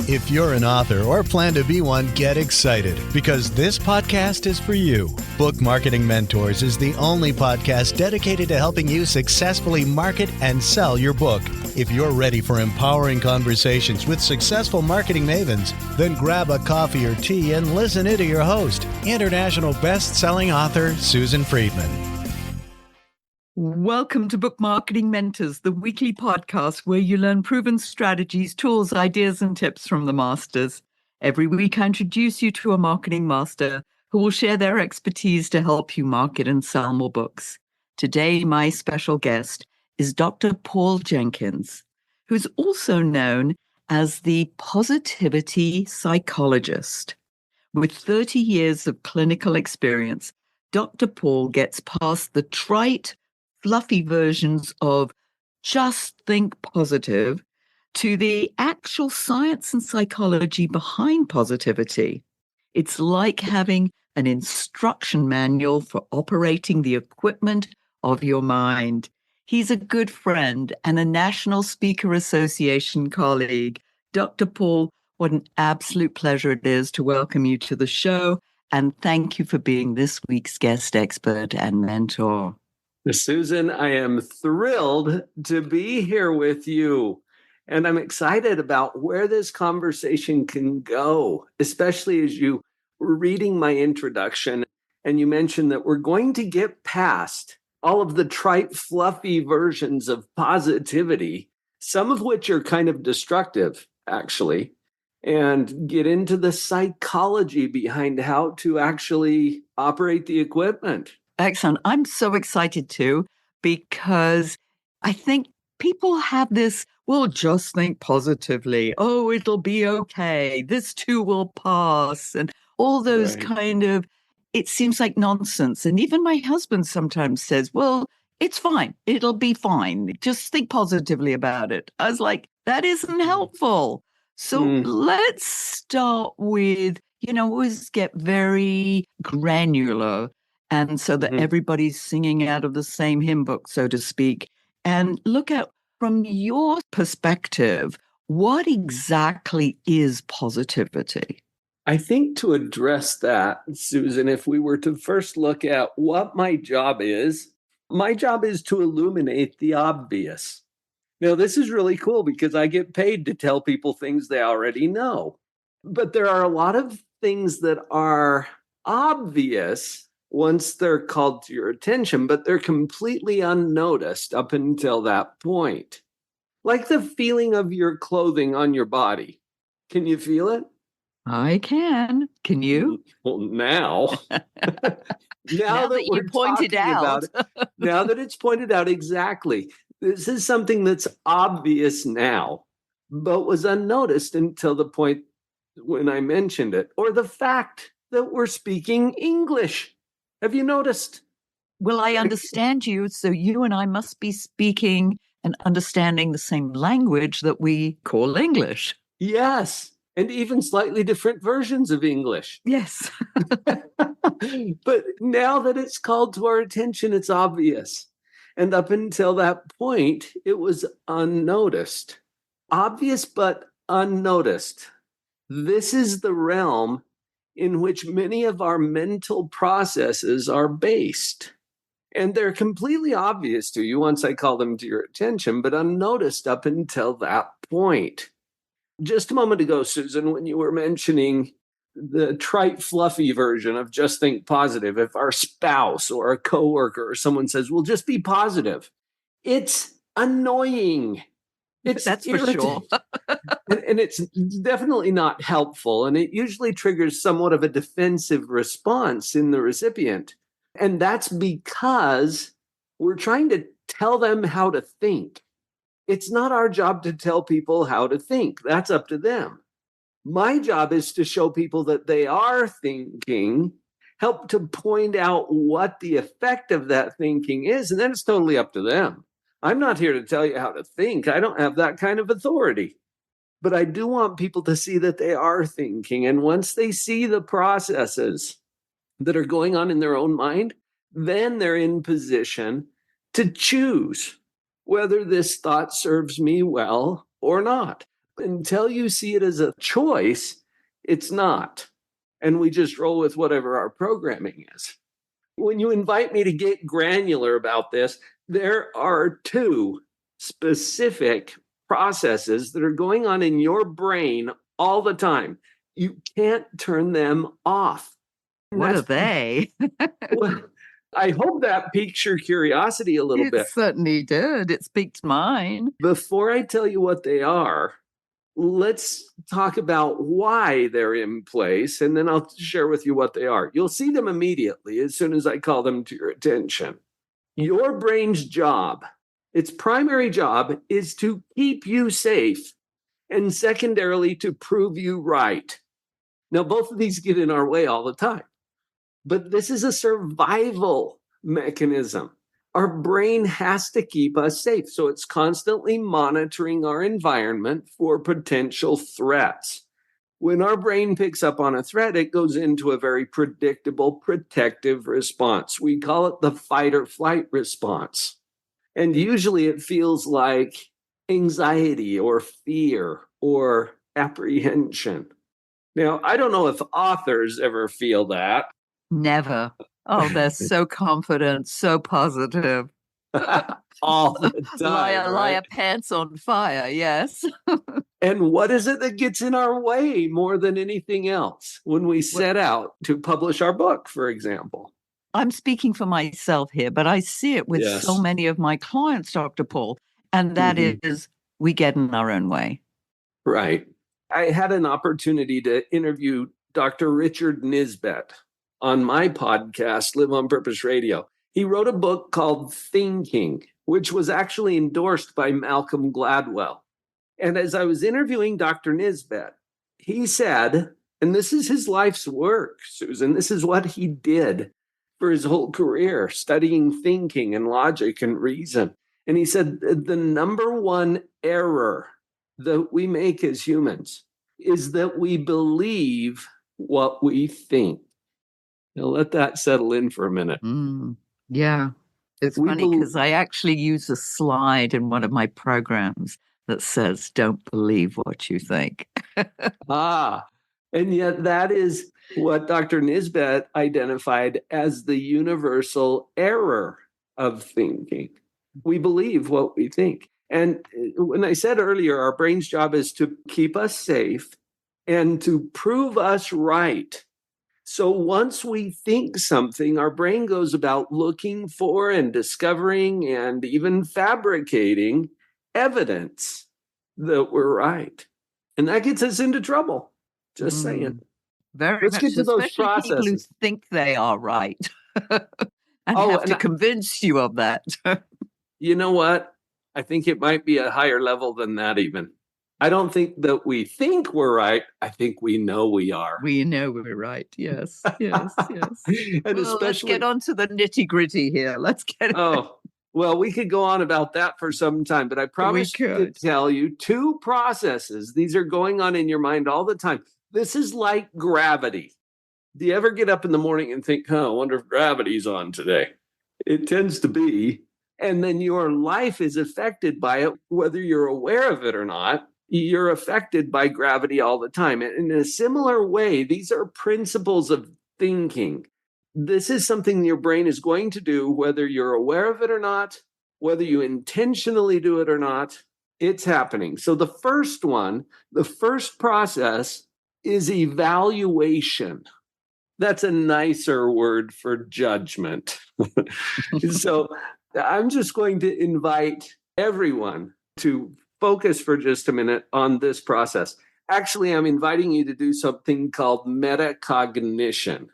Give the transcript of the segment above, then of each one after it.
If you're an author or plan to be one, get excited because this podcast is for you. Book Marketing Mentors is the only podcast dedicated to helping you successfully market and sell your book. If you're ready for empowering conversations with successful marketing mavens, then grab a coffee or tea and listen in to your host, international best-selling author Susan Friedman. Welcome to Book Marketing Mentors, the weekly podcast where you learn proven strategies, tools, ideas, and tips from the masters. Every week, I introduce you to a marketing master who will share their expertise to help you market and sell more books. Today, my special guest is Dr. Paul Jenkins, who's also known as the Positivity Psychologist. With 30 years of clinical experience, Dr. Paul gets past the trite, fluffy versions of just think positive to the actual science and psychology behind positivity. It's like having an instruction manual for operating the equipment of your mind. He's a good friend and a National Speaker Association colleague. Dr. Paul, what an absolute pleasure it is to welcome you to the show. And thank you for being this week's guest expert and mentor. Susan, I am thrilled to be here with you. And I'm excited about where this conversation can go, especially as you were reading my introduction and you mentioned that we're going to get past all of the trite, fluffy versions of positivity, some of which are kind of destructive, actually, and get into the psychology behind how to actually operate the equipment. Excellent. I'm so excited too, because I think people have this, well, just think positively. Oh, it'll be okay. This too will pass. And all those kind of, it seems like nonsense. And even my husband sometimes says, well, it's fine. It'll be fine. Just think positively about it. I was like, that isn't helpful. So let's start with, always get very granular. And so that everybody's singing out of the same hymn book, so to speak, and look at, from your perspective, what exactly is positivity? I think to address that, Susan, if we were to first look at what my job is to illuminate the obvious. Now, this is really cool because I get paid to tell people things they already know. But there are a lot of things that are obvious once they're called to your attention, but they're completely unnoticed up until that point. Like the feeling of your clothing on your body. Can you feel it? I can. Can you? Well, now. now that you pointed out. Now that it's pointed out, exactly. This is something that's obvious now, but was unnoticed until the point when I mentioned it. Or the fact that we're speaking English. Have you noticed? Well, I understand you, so you and I must be speaking and understanding the same language that we call English. Yes, and even slightly different versions of English. Yes. But now that it's called to our attention, it's obvious. And up until that point, it was unnoticed. Obvious, but unnoticed. This is the realm in which many of our mental processes are based. And they're completely obvious to you once I call them to your attention, but unnoticed up until that point. Just a moment ago, Susan, when you were mentioning the trite, fluffy version of just think positive, if our spouse or a coworker or someone says, well, just be positive, it's annoying. That's for sure. And it's definitely not helpful. And it usually triggers somewhat of a defensive response in the recipient. And that's because we're trying to tell them how to think. It's not our job to tell people how to think. That's up to them. My job is to show people that they are thinking, help to point out what the effect of that thinking is, and then it's totally up to them. I'm not here to tell you how to think. I don't have that kind of authority. But I do want people to see that they are thinking. And once they see the processes that are going on in their own mind, then they're in position to choose whether this thought serves me well or not. Until you see it as a choice, it's not. And we just roll with whatever our programming is. When you invite me to get granular about this, there are two specific processes that are going on in your brain all the time. You can't turn them off. What are they? Well, I hope that piques your curiosity a little It bit. certainly did. It piqued mine. Before I tell you what they are, let's talk about why they're in place, and then I'll share with you what they are. You'll see them immediately as soon as I call them to your attention. Your brain's job, its primary job, is to keep you safe, and secondarily, to prove you right. Now, both of these get in our way all the time, but this is a survival mechanism. Our brain has to keep us safe, so it's constantly monitoring our environment for potential threats. When our brain picks up on a threat, it goes into a very predictable protective response. We call it the fight or flight response. And usually it feels like anxiety or fear or apprehension. Now, I don't know if authors ever feel that. Never. Oh, they're so confident, so positive. All the time. Liar, right? pants on fire, yes. And what is it that gets in our way more than anything else when we set out to publish our book, for example? I'm speaking for myself here, but I see it with so Yes. many of my clients, Dr. Paul, and that is we get in our own way. Right. I had an opportunity to interview Dr. Richard Nisbett on my podcast, Live on Purpose Radio. He wrote a book called Thinking, which was actually endorsed by Malcolm Gladwell. And as I was interviewing Dr. Nisbett, he said, and this is his life's work, Susan, this is what he did for his whole career, studying thinking and logic and reason. And he said, the number one error that we make as humans is that we believe what we think. Now, let that settle in for a minute. Yeah. It's funny because I actually use a slide in one of my programs that says, don't believe what you think. And yet that is what Dr. Nisbett identified as the universal error of thinking. We believe what we think. And when I said earlier, our brain's job is to keep us safe and to prove us right. So once we think something, our brain goes about looking for and discovering and even fabricating evidence that we're right. And that gets us into trouble. Just saying. Very Let's much, get to those especially people who processes. think they are right and have to convince you of that. You know what? I think it might be a higher level than that even. I don't think that we think we're right. I think we know we are. We know we're right. Yes, yes, yes. And well, let's get on to the nitty gritty here. Let's get it. Oh, well, we could go on about that for some time, but I promise to tell you two processes. These are going on in your mind all the time. This is like gravity. Do you ever get up in the morning and think, I wonder if gravity's on today? It tends to be. And then your life is affected by it, whether you're aware of it or not. You're affected by gravity all the time. And in a similar way, these are principles of thinking. This is something your brain is going to do, whether you're aware of it or not, whether you intentionally do it or not, it's happening. So the first process is evaluation. That's a nicer word for judgment. So I'm just going to invite everyone to focus for just a minute on this process. Actually, I'm inviting you to do something called metacognition,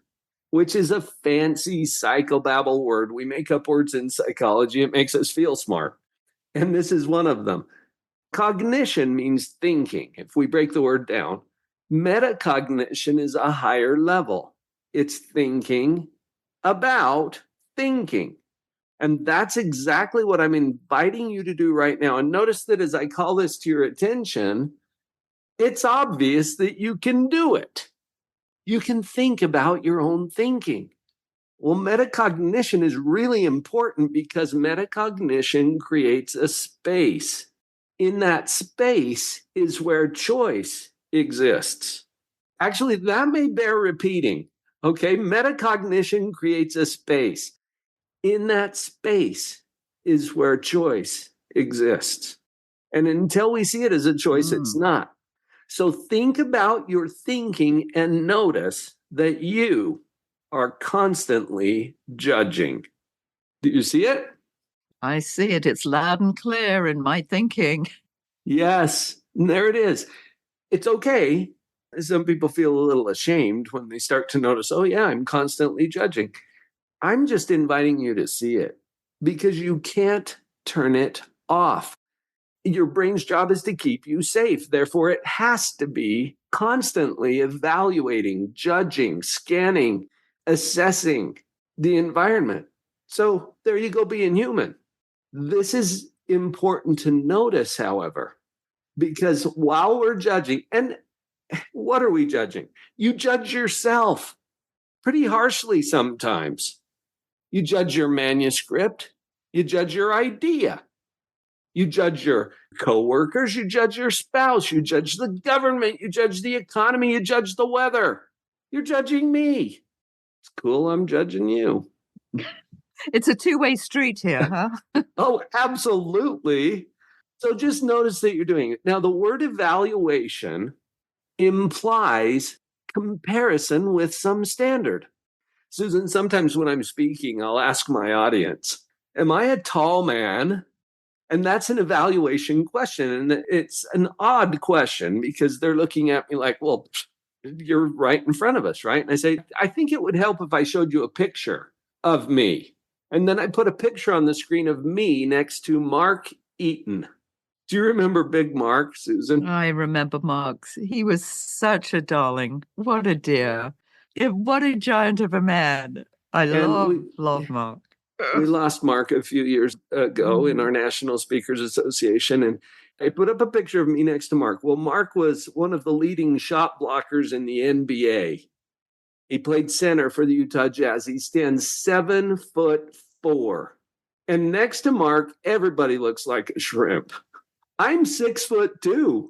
which is a fancy psychobabble word. We make up words in psychology. It makes us feel smart. And this is one of them. Cognition means thinking. If we break the word down, metacognition is a higher level. It's thinking about thinking. And that's exactly what I'm inviting you to do right now. And notice that as I call this to your attention, it's obvious that you can do it. You can think about your own thinking. Well, metacognition is really important because metacognition creates a space In that space is where choice exists. Actually, that may bear repeating. Okay, metacognition creates a space. In that space is where choice exists. And until we see it as a choice, it's not. So think about your thinking and notice that you are constantly judging. Do you see it? I see it. It's loud and clear in my thinking. Yes, there it is. It's okay. Some people feel a little ashamed when they start to notice, oh, yeah, I'm constantly judging. I'm just inviting you to see it because you can't turn it off. Your brain's job is to keep you safe. Therefore, it has to be constantly evaluating, judging, scanning, assessing the environment. So there you go, being human. This is important to notice, however, because while we're judging, and what are we judging? You judge yourself pretty harshly sometimes. You judge your manuscript. You judge your idea. You judge your coworkers. You judge your spouse. You judge the government. You judge the economy. You judge the weather. You're judging me. It's cool. I'm judging you. It's a two-way street here, huh? Oh, absolutely. So just notice that you're doing it. Now, the word evaluation implies comparison with some standard. Susan, sometimes when I'm speaking, I'll ask my audience, am I a tall man? And that's an evaluation question. And it's an odd question because they're looking at me like, well, you're right in front of us, right? And I say, I think it would help if I showed you a picture of me. And then I put a picture on the screen of me next to Mark Eaton. Do you remember Big Mark, Susan? I remember Mark's. He was such a darling. What a dear. What a giant of a man. I love Mark. We lost Mark a few years ago in our National Speakers Association, and I put up a picture of me next to Mark. Well, Mark was one of the leading shot blockers in the NBA. He played center for the Utah Jazz. He stands 7'4". And next to Mark, everybody looks like a shrimp. I'm 6'2",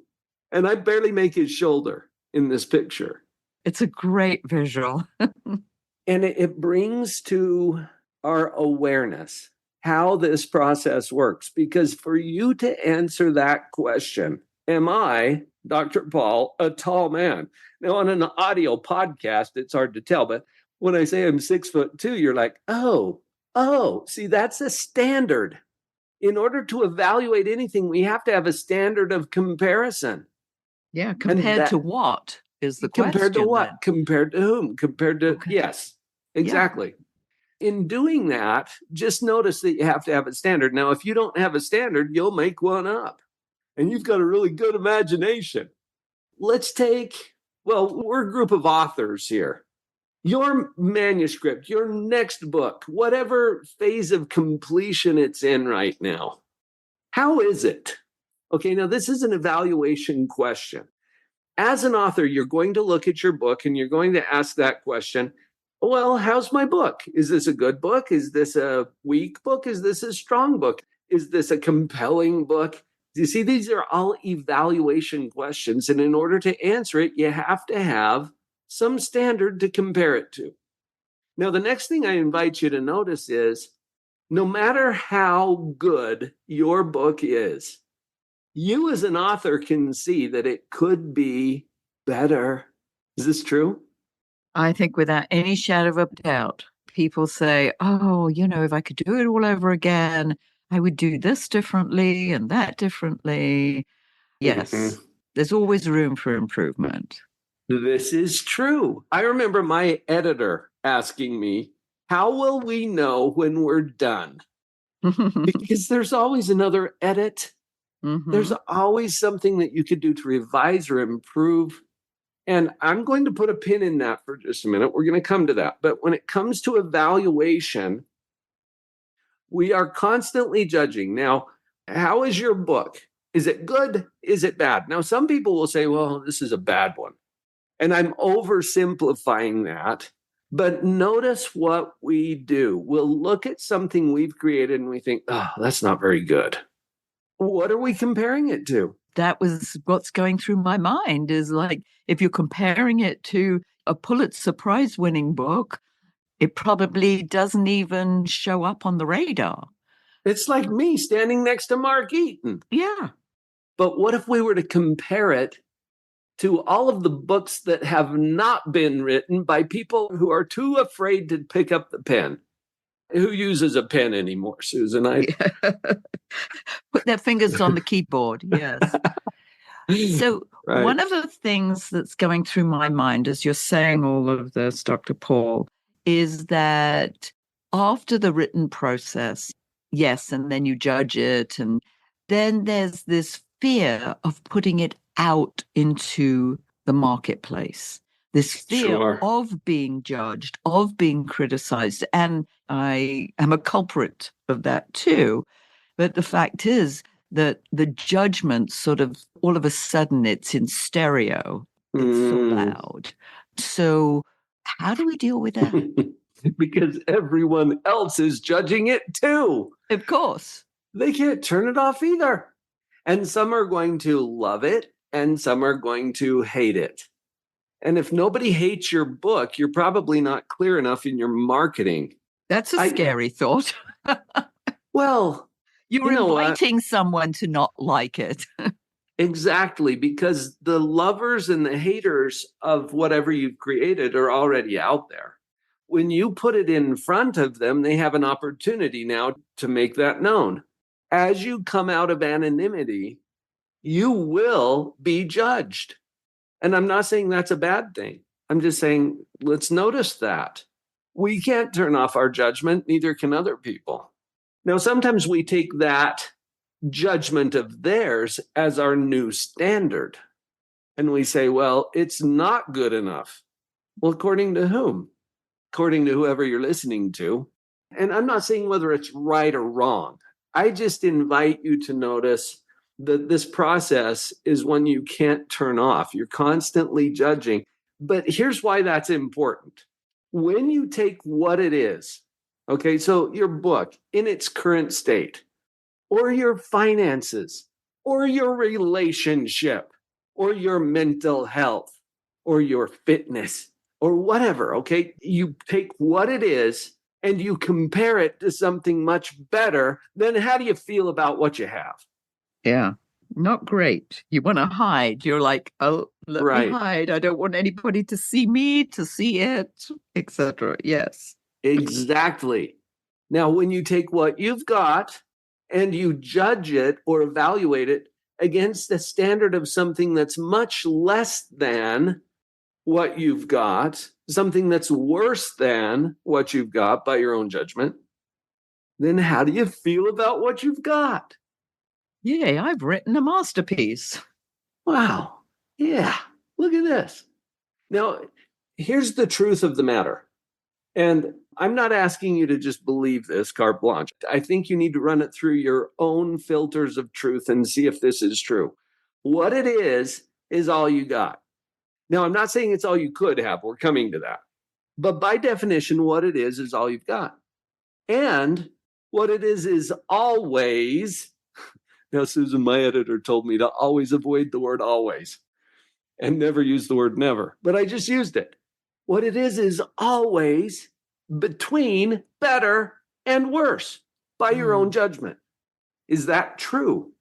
and I barely make his shoulder in this picture. It's a great visual. And it brings to our awareness how this process works. Because for you to answer that question, am I, Dr. Paul, a tall man? Now, on an audio podcast, it's hard to tell. But when I say I'm 6'2", you're like, oh, see, that's a standard. In order to evaluate anything, we have to have a standard of comparison. Yeah, compared to what is the question? Compared to what? Then? Compared to whom? Compared to, okay. Yes, exactly. Yeah. In doing that, just notice that you have to have a standard. Now, if you don't have a standard, you'll make one up. And you've got a really good imagination. Let's take, we're a group of authors here. Your manuscript, your next book, whatever phase of completion it's in right now, how is it? Okay, now this is an evaluation question. As an author, you're going to look at your book and you're going to ask that question, well, how's my book? Is this a good book? Is this a weak book? Is this a strong book? Is this a compelling book? You see, these are all evaluation questions. And in order to answer it, you have to have some standard to compare it to. Now, the next thing I invite you to notice is no matter how good your book is, you as an author can see that it could be better. Is this true? I think without any shadow of a doubt, people say, oh, if I could do it all over again, I would do this differently and that differently. Yes, There's always room for improvement. This is true. I remember my editor asking me, how will we know when we're done? Because there's always another edit. There's always something that you could do to revise or improve. And I'm going to put a pin in that for just a minute. We're going to come to that. But when it comes to evaluation, we are constantly judging. Now, how is your book? Is it good? Is it bad? Now, some people will say, well, this is a bad one. And I'm oversimplifying that. But notice what we do. We'll look at something we've created and we think, oh, that's not very good. What are we comparing it to? That was what's going through my mind is like, if you're comparing it to a Pulitzer Prize winning book, it probably doesn't even show up on the radar. It's like me standing next to Mark Eaton. Yeah. But what if we were to compare it to all of the books that have not been written by people who are too afraid to pick up the pen? Who uses a pen anymore, Susan? Put their fingers on the keyboard. Yes. So Right. one of the things that's going through my mind as you're saying all of this, Dr. Paul, is that after the written process, yes, and then you judge it, and then there's this fear of putting it out into the marketplace, this fear Sure. of being judged, of being criticized. And I am a culprit of that too. But the fact is that the judgment sort of all of a sudden it's in stereo, it's so loud. So how do we deal with that? Because everyone else is judging it too. Of course. They can't turn it off either. And some are going to love it and some are going to hate it. And if nobody hates your book, you're probably not clear enough in your marketing. That's a scary thought. Well, you're inviting someone to not like it. Exactly, because the lovers and the haters of whatever you've created are already out there. When you put it in front of them, they have an opportunity now to make that known. As you come out of anonymity, you will be judged. And I'm not saying that's a bad thing. I'm just saying, let's notice that. We can't turn off our judgment, neither can other people. Now, sometimes we take that judgment of theirs as our new standard. And we say, well, it's not good enough. Well, according to whom? According to whoever you're listening to. And I'm not saying whether it's right or wrong. I just invite you to notice that this process is one you can't turn off. You're constantly judging. But here's why that's important. When you take what it is, okay, so your book in its current state, or your finances, or your relationship, or your mental health, or your fitness, or whatever, okay? You take what it is and you compare it to something much better, then how do you feel about what you have? Yeah, not great. You want to hide. You're like, oh, let me hide. I don't want anybody to see me, to see it, etc. Yes. Exactly. Now, when you take what you've got and you judge it or evaluate it against the standard of something that's much less than what you've got, something that's worse than what you've got by your own judgment, then how do you feel about what you've got? Yay, I've written a masterpiece. Wow. Yeah. Look at this. Now, here's the truth of the matter. And I'm not asking you to just believe this carte blanche. I think you need to run it through your own filters of truth and see if this is true. What it is all you got. Now, I'm not saying it's all you could have. We're coming to that. But by definition, what it is all you've got. And what it is always. Now, Susan, my editor told me to always avoid the word always and never use the word never. But I just used it. What it is always between better and worse by your own judgment. Is that true?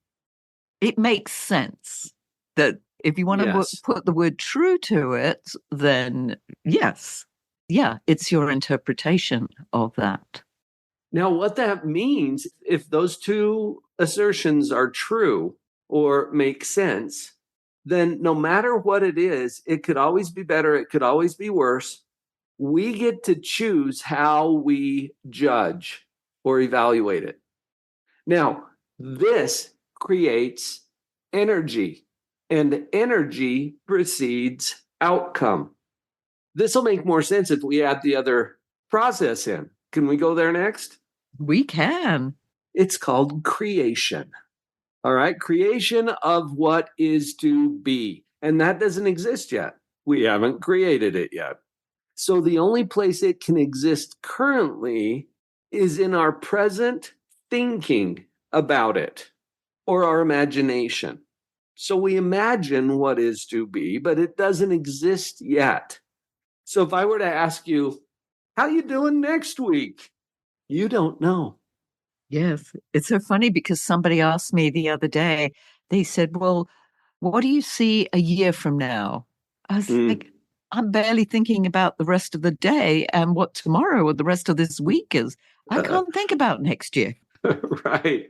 It makes sense that if you want to put the word true to it, then yes. Yeah, it's your interpretation of that. Now, what that means, if those two assertions are true or make sense, then no matter what it is, it could always be better, it could always be worse. We get to choose how we judge or evaluate it. Now, this creates energy, and energy precedes outcome. This will make more sense if we add the other process in. Can we go there next? We can. It's called creation. All right, creation of what is to be. And that doesn't exist yet. We haven't created it yet. So the only place it can exist currently is in our present thinking about it or our imagination. So we imagine what is to be, but it doesn't exist yet. So if I were to ask you, how you doing next week? You don't know. Yes. It's so funny because somebody asked me the other day, they said, well, what do you see a year from now? I was Mm. like, I'm barely thinking about the rest of the day and what tomorrow or the rest of this week is. I can't think about next year. Right.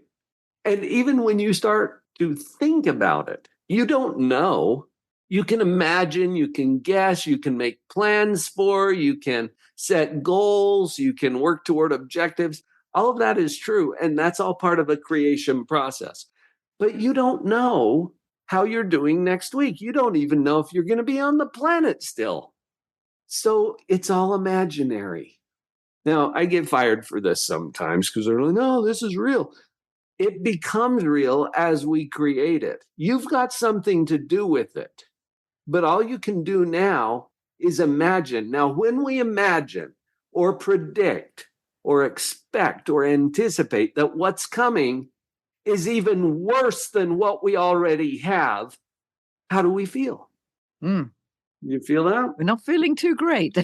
And even when you start to think about it, you don't know. You can imagine, you can guess, you can make plans for, you can set goals, you can work toward objectives. All of that is true. And that's all part of a creation process. But you don't know how you're doing next week. You don't even know if you're going to be on the planet still. So it's all imaginary. Now, I get fired for this sometimes because they're like, no, this is real. It becomes real as we create it. You've got something to do with it. But all you can do now is imagine. Now, when we imagine or predict or expect or anticipate that what's coming is even worse than what we already have, how do we feel? Mm, You feel that? we're not feeling too great.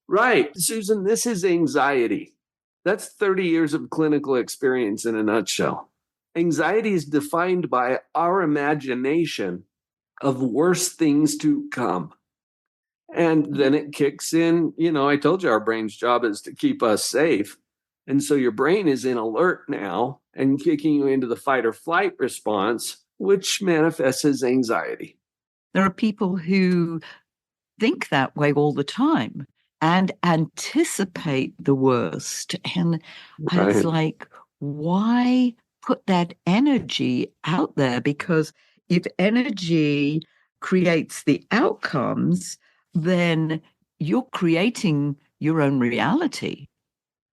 Right. Susan, this is anxiety. That's 30 years of clinical experience in a nutshell. Anxiety is defined by our imagination of worse things to come. And then it kicks in. I told you our brain's job is to keep us safe. And so your brain is in alert now and kicking you into the fight or flight response, which manifests as anxiety. There are people who think that way all the time and anticipate the worst. And it's Right. like, why put that energy out there? Because if energy creates the outcomes, then you're creating your own reality.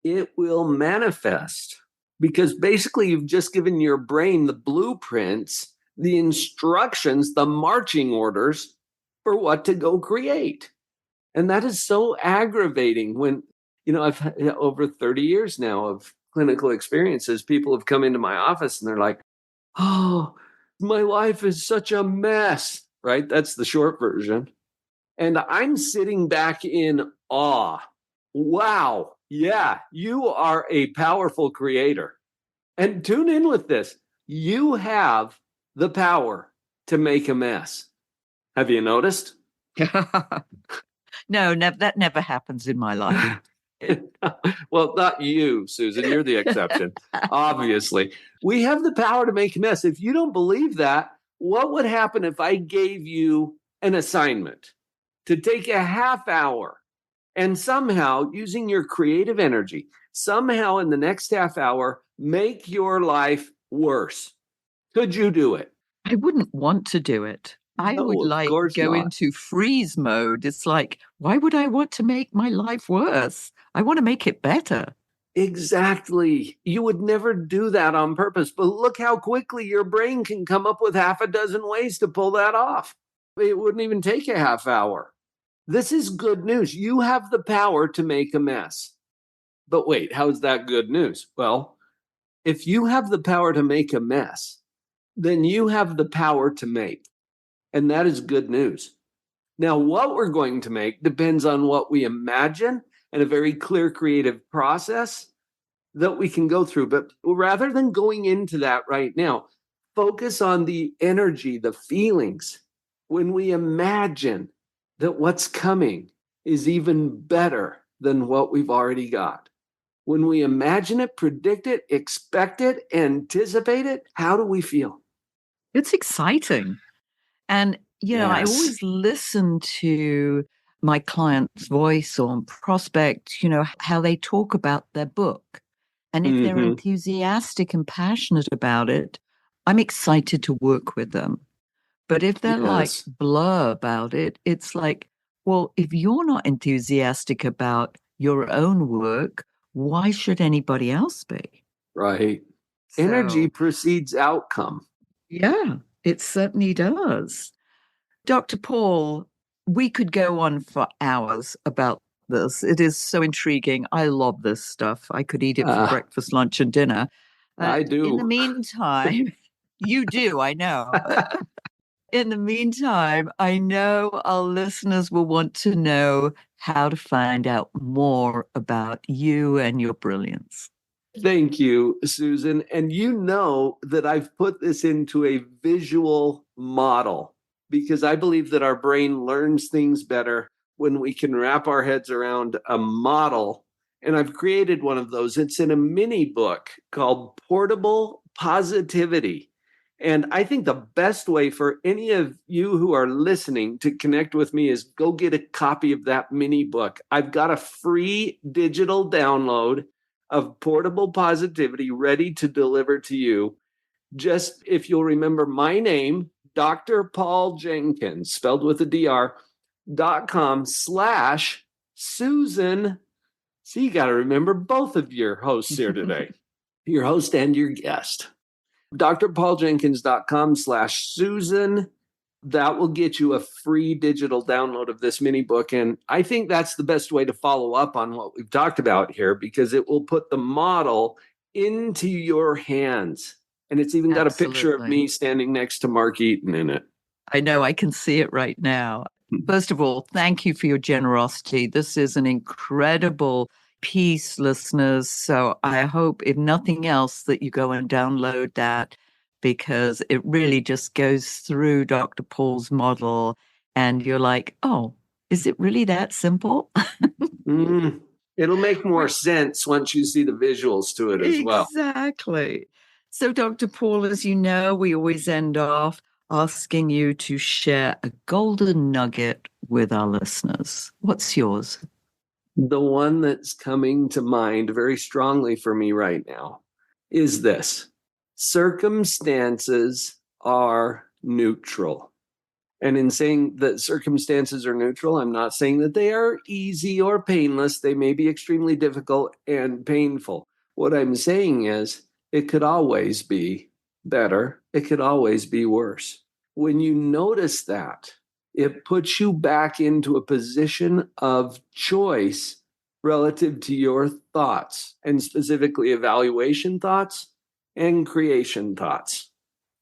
It will manifest because basically you've just given your brain the blueprints, the instructions, the marching orders for what to go create. And that is so aggravating when, I've had over 30 years now of clinical experiences. People have come into my office and they're like, oh, my life is such a mess, right? That's the short version. And I'm sitting back in awe. Wow. Yeah, you are a powerful creator. And tune in with this. You have the power to make a mess. Have you noticed? No, that never happens in my life. Well, not you, Susan. You're the exception, obviously. We have the power to make a mess. If you don't believe that, what would happen if I gave you an assignment to take a half hour and somehow, using your creative energy, somehow in the next half hour, make your life worse? Could you do it? I wouldn't want to do it. I would No, of course go not. into freeze mode. It's like, why would I want to make my life worse? I want to make it better. Exactly. You would never do that on purpose, but look how quickly your brain can come up with half a dozen ways to pull that off. It wouldn't even take a half hour. This is good news. You have the power to make a mess. But wait, how is that good news? Well, if you have the power to make a mess, then you have the power to make. And that is good news. Now, what we're going to make depends on what we imagine and a very clear creative process that we can go through. But rather than going into that right now, focus on the energy, the feelings. When we imagine that what's coming is even better than what we've already got. When we imagine it, predict it, expect it, anticipate it, how do we feel? It's exciting. And, I Yes. always listen to my client's voice or prospect, how they talk about their book. And if they're Mm-hmm. enthusiastic and passionate about it, I'm excited to work with them. But if they're like Yes. blur about it, it's like, well, if you're not enthusiastic about your own work, why should anybody else be? Right. Energy So, precedes outcome. yeah, it certainly does. Dr. Paul, we could go on for hours about this. It is so intriguing. I love this stuff. I could eat it for Uh, breakfast, lunch, and dinner. I In the do. meantime, You do, I know. In the meantime, I know our listeners will want to know how to find out more about you and your brilliance. Thank you, Susan. And you know that I've put this into a visual model because I believe that our brain learns things better when we can wrap our heads around a model. And I've created one of those. It's in a mini book called Portable Positivity. And I think the best way for any of you who are listening to connect with me is go get a copy of that mini book. I've got a free digital download of Portable Positivity ready to deliver to you. Just if you'll remember my name, Dr. Paul Jenkins, spelled with a dr.com/Susan. So you got to remember both of your hosts here today, your host and your guest. drpauljenkins.com/Susan. That will get you a free digital download of this mini book. And I think that's the best way to follow up on what we've talked about here, because it will put the model into your hands. And it's even got a picture of me standing next to Mark Eaton in it. I know, I can see it right now. First of all, thank you for your generosity. This is an incredible piece, listeners. So I hope, if nothing else, that you go and download that, because it really just goes through Dr. Paul's model and you're like, oh, is it really that simple? It'll make more sense once you see the visuals to it as well. Exactly. So, Dr. Paul, as you know, we always end off asking you to share a golden nugget with our listeners. What's yours? The one that's coming to mind very strongly for me right now is this: circumstances are neutral. And in saying that circumstances are neutral, I'm not saying that they are easy or painless. They may be extremely difficult and painful. What I'm saying is it could always be better. It could always be worse. When you notice that, it puts you back into a position of choice relative to your thoughts, and specifically evaluation thoughts and creation thoughts.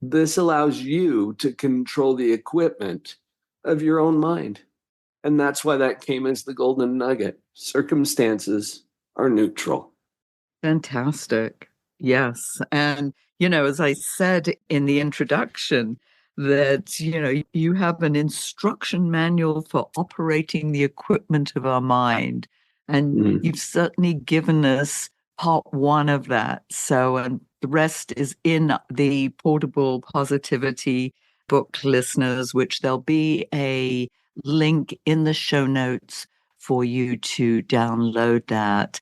This allows you to control the equipment of your own mind. And that's why that came as the golden nugget. Circumstances are neutral. Fantastic. Yes. And, as I said in the introduction, that, you have an instruction manual for operating the equipment of our mind. And you've certainly given us part one of that. So, and the rest is in the Portable Positivity book, listeners, which there'll be a link in the show notes for you to download that.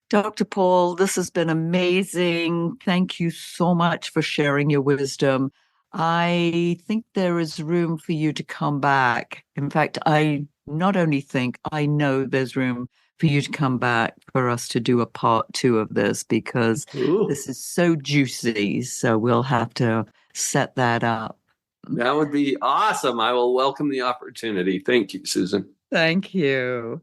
Dr. Paul, this has been amazing. Thank you so much for sharing your wisdom. I think there is room for you to come back. In fact, I not only think, I know there's room for you to come back for us to do a part 2 of this, because this is so juicy. So we'll have to set that up. That would be awesome. I will welcome the opportunity. Thank you, Susan. Thank you.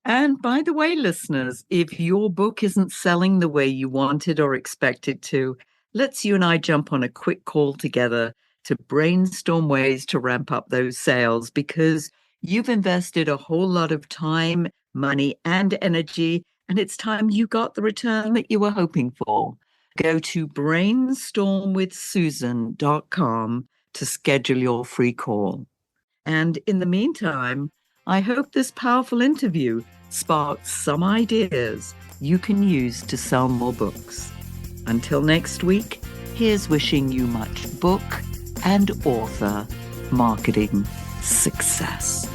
And by the way, listeners, if your book isn't selling the way you wanted or expected to, let's you and I jump on a quick call together to brainstorm ways to ramp up those sales, because you've invested a whole lot of time, money, and energy, and it's time you got the return that you were hoping for. Go to brainstormwithsusan.com to schedule your free call. And in the meantime, I hope this powerful interview sparks some ideas you can use to sell more books. Until next week, here's wishing you much book and author marketing success.